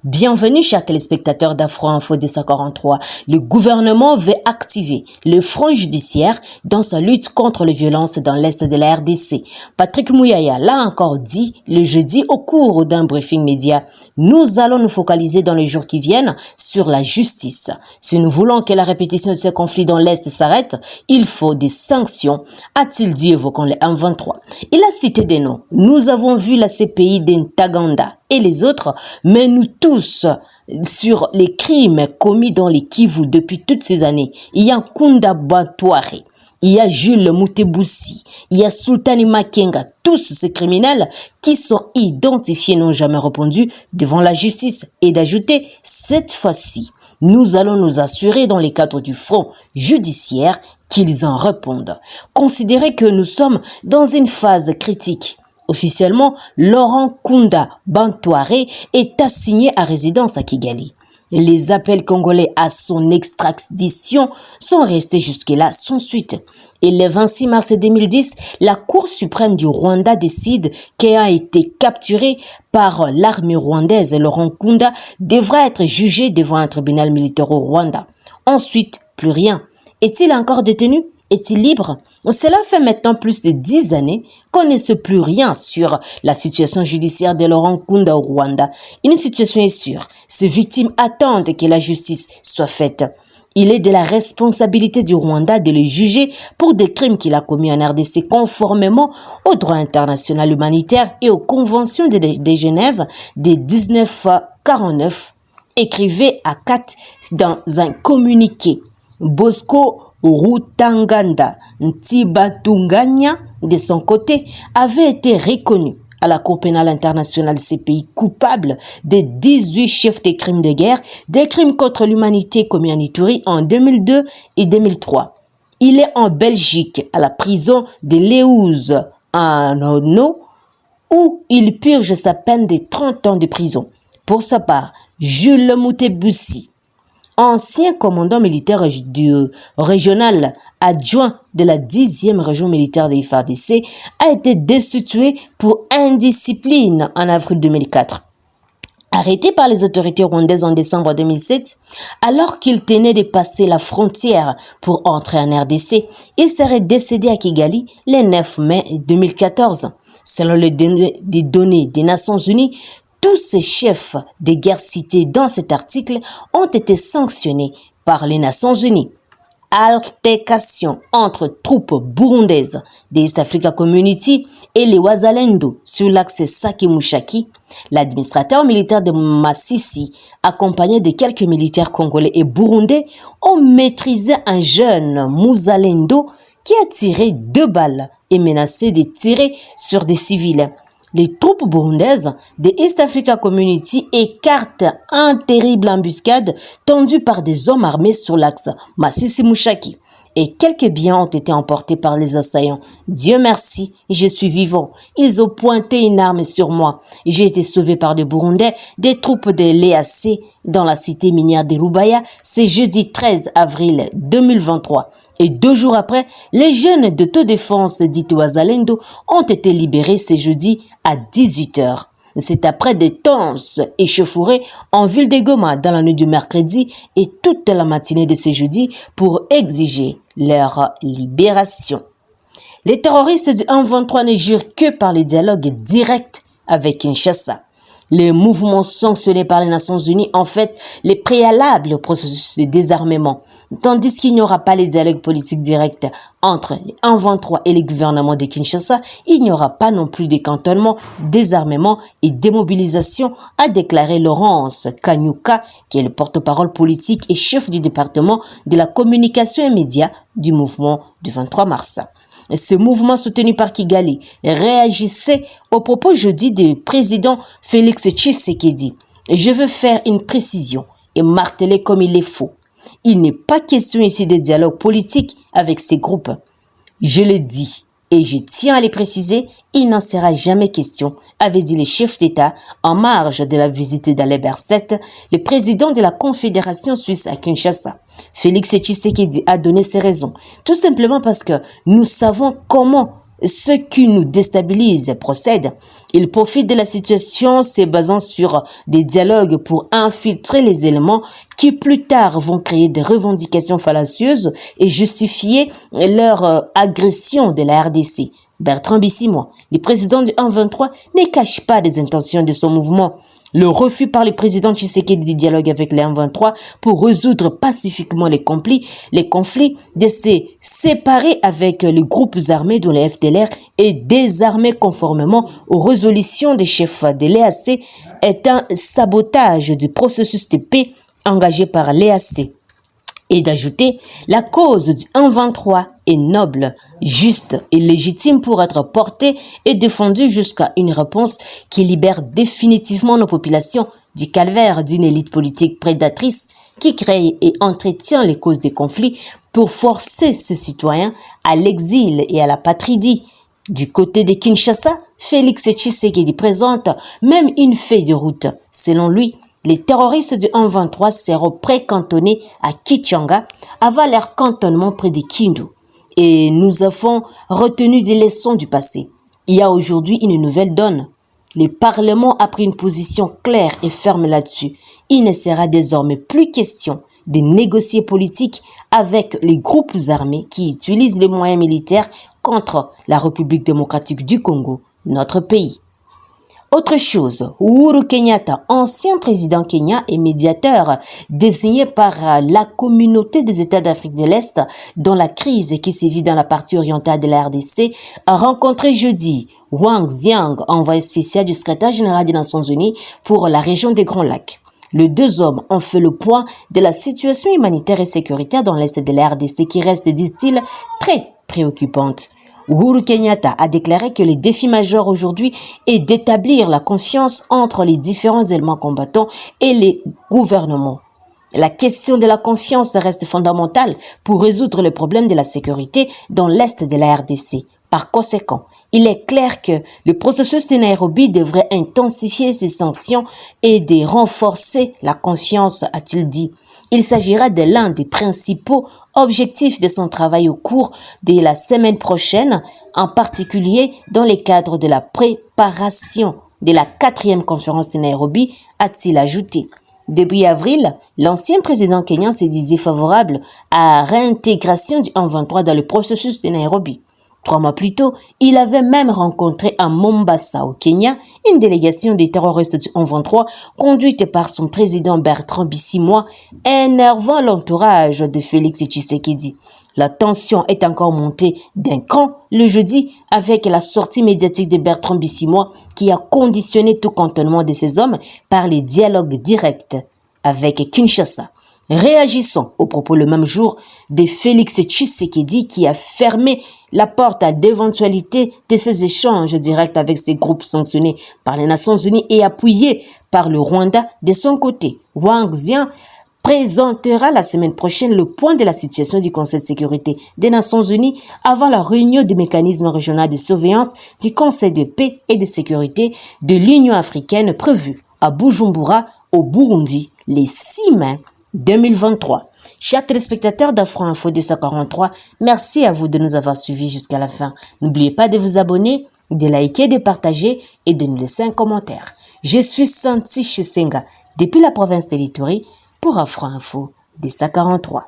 Bienvenue chers téléspectateurs d'Afro Info 243. Le gouvernement veut activer le front judiciaire dans sa lutte contre les violences dans l'Est de la RDC. Patrick Mouyaya l'a encore dit le jeudi au cours d'un briefing média. Nous allons nous focaliser dans les jours qui viennent sur la justice. Si nous voulons que la répétition de ce conflit dans l'Est s'arrête, il faut des sanctions, a-t-il dit évoquant le M23. Il a cité des noms. Nous avons vu la CPI d'Intaganda et les autres, mais nous tous sur les crimes commis dans les Kivu depuis toutes ces années. Il y a Kunda Bantware, il y a Jules Muteboussi, il y a Sultani Makenga. Tous ces criminels qui sont identifiés n'ont jamais répondu devant la justice. Et d'ajouter, cette fois-ci, nous allons nous assurer dans les cadres du front judiciaire qu'ils en répondent. Considérez que nous sommes dans une phase critique. Officiellement, Laurent Kunda Bantware est assigné à résidence à Kigali. Les appels congolais à son extradition sont restés jusque-là sans suite. Et le 26 mars 2010, la Cour suprême du Rwanda décide qu'il a été capturé par l'armée rwandaise. Laurent Kunda devra être jugé devant un tribunal militaire au Rwanda. Ensuite, plus rien. Est-il encore détenu? Est-il libre? Cela fait maintenant plus de 10 années qu'on ne sait plus rien sur la situation judiciaire de Laurent Kunda au Rwanda. Une situation est sûre. Ces victimes attendent que la justice soit faite. Il est de la responsabilité du Rwanda de le juger pour des crimes qu'il a commis en RDC conformément au droit international humanitaire et aux conventions de Genève de 1949, écrivait à Kat dans un communiqué. Bosco Rutanganda Ntibatunganya, de son côté, avait été reconnu à la Cour pénale internationale CPI coupable de 18 chefs de crimes de guerre, des crimes contre l'humanité commis en Ituri en 2002 et 2003. Il est en Belgique, à la prison de Leuze en Ono, où il purge sa peine de 30 ans de prison. Pour sa part, Jules Muteboussi, ancien commandant militaire du régional adjoint de la 10e région militaire des FARDC, a été destitué pour indiscipline en avril 2004. Arrêté par les autorités rwandaises en décembre 2007, alors qu'il tenait de passer la frontière pour entrer en RDC, il serait décédé à Kigali le 9 mai 2014. Selon les données des Nations Unies, tous ces chefs de guerre cités dans cet article ont été sanctionnés par les Nations Unies. Altercation entre troupes burundaises de East Africa Community et les Wazalendo sur l'axe Sake-Mushaki. L'administrateur militaire de Masisi, accompagné de quelques militaires congolais et burundais, ont maîtrisé un jeune Muzalendo qui a tiré 2 balles et menacé de tirer sur des civils. Les troupes burundaises de East Africa Community écartent un terrible embuscade tendue par des hommes armés sur l'axe Masisi-Mushaki. Et quelques biens ont été emportés par les assaillants. Dieu merci, je suis vivant. Ils ont pointé une arme sur moi. J'ai été sauvé par des Burundais, des troupes de l'EAC dans la cité minière de Rubaya. C'est jeudi 13 avril 2023. Et 2 jours après, les jeunes d'autodéfense dits Wazalendo ont été libérés ce jeudi à 18h. C'est après des tenses échauffourées en ville de Goma dans la nuit du mercredi et toute la matinée de ce jeudi pour exiger leur libération. Les terroristes du M23 ne jurent que par les dialogues directs avec Kinshasa. Les mouvements sanctionnés par les Nations Unies, en fait, les préalables au processus de désarmement, tandis qu'il n'y aura pas les dialogues politiques directs entre les M23 et les gouvernements de Kinshasa, il n'y aura pas non plus des cantonnements, désarmement et démobilisation, a déclaré Laurence Kanyuka, qui est le porte-parole politique et chef du département de la communication et médias du mouvement du 23 mars. Ce mouvement soutenu par Kigali réagissait au propos jeudi du président Félix Tshisekedi. Je veux faire une précision et marteler comme il est faux. Il n'est pas question ici de dialogue politique avec ces groupes. Je le dis et je tiens à les préciser, il n'en sera jamais question, avait dit le chef d'État en marge de la visite d'Alain Berset, le président de la Confédération suisse à Kinshasa. Félix Tshisekedi a donné ses raisons, tout simplement parce que nous savons comment ce qui nous déstabilise procède. Il profite de la situation se basant sur des dialogues pour infiltrer les éléments qui plus tard vont créer des revendications fallacieuses et justifier leur agression de la RDC. Bertrand Bisimwa, le président du 1-23, ne cache pas des intentions de son mouvement. Le refus par le président Tshisekedi du dialogue avec les 1-23 pour résoudre pacifiquement les conflits, de se séparer avec les groupes armés dont les FDLR et désarmer conformément aux résolutions des chefs de l'EAC est un sabotage du processus de paix engagé par l'EAC. Et d'ajouter, la cause du 1-23 est noble, juste et légitime pour être portée et défendue jusqu'à une réponse qui libère définitivement nos populations du calvaire d'une élite politique prédatrice qui crée et entretient les causes des conflits pour forcer ses citoyens à l'exil et à la patridie. Du côté de Kinshasa, Félix Tshisekedi présente même une feuille de route. Selon lui, les terroristes du 1-23 seront pré-cantonnés à Kichanga avant leur cantonnement près de Kindu. Et nous avons retenu des leçons du passé. Il y a aujourd'hui une nouvelle donne. Le Parlement a pris une position claire et ferme là-dessus. Il ne sera désormais plus question de négocier politique avec les groupes armés qui utilisent les moyens militaires contre la République démocratique du Congo, notre pays. Autre chose, Uhuru Kenyatta, ancien président Kenya et médiateur désigné par la communauté des États d'Afrique de l'Est dans la crise qui sévit dans la partie orientale de la RDC, a rencontré jeudi Wang Xiang, envoyé spécial du secrétaire général des Nations Unies pour la région des Grands Lacs. Les deux hommes ont fait le point de la situation humanitaire et sécuritaire dans l'Est de la RDC qui reste, disent-ils, très préoccupante. Uhuru Kenyatta a déclaré que le défi majeur aujourd'hui est d'établir la confiance entre les différents éléments combattants et les gouvernements. La question de la confiance reste fondamentale pour résoudre le problème de la sécurité dans l'Est de la RDC. Par conséquent, il est clair que le processus de Nairobi devrait intensifier ses sanctions et de renforcer la confiance, a-t-il dit. Il s'agira de l'un des principaux objectifs de son travail au cours de la semaine prochaine, en particulier dans le cadre de la préparation de la 4e conférence de Nairobi, a-t-il ajouté. Depuis avril, l'ancien président kenyan se disait favorable à la réintégration du 1-23 dans le processus de Nairobi. 3 mois plus tôt, il avait même rencontré à Mombasa, au Kenya, une délégation des terroristes du 1-23 conduite par son président Bertrand Bisimwa, énervant l'entourage de Félix Tshisekedi. La tension est encore montée d'un cran le jeudi avec la sortie médiatique de Bertrand Bisimwa qui a conditionné tout cantonnement de ces hommes par les dialogues directs avec Kinshasa. Réagissons au propos le même jour de Félix Tshisekedi qui a fermé la porte à d'éventualité de ces échanges directs avec ces groupes sanctionnés par les Nations Unies et appuyés par le Rwanda. De son côté, Wang Xiang présentera la semaine prochaine le point de la situation du Conseil de sécurité des Nations Unies avant la réunion du mécanisme régional de surveillance du Conseil de paix et de sécurité de l'Union africaine prévue à Bujumbura, au Burundi, les 6 mai 2023. Chers téléspectateurs d'Afro Info 243, merci à vous de nous avoir suivis jusqu'à la fin. N'oubliez pas de vous abonner, de liker, de partager et de nous laisser un commentaire. Je suis Santi Chisenga depuis la province de l'Ituri pour Afro Info 243.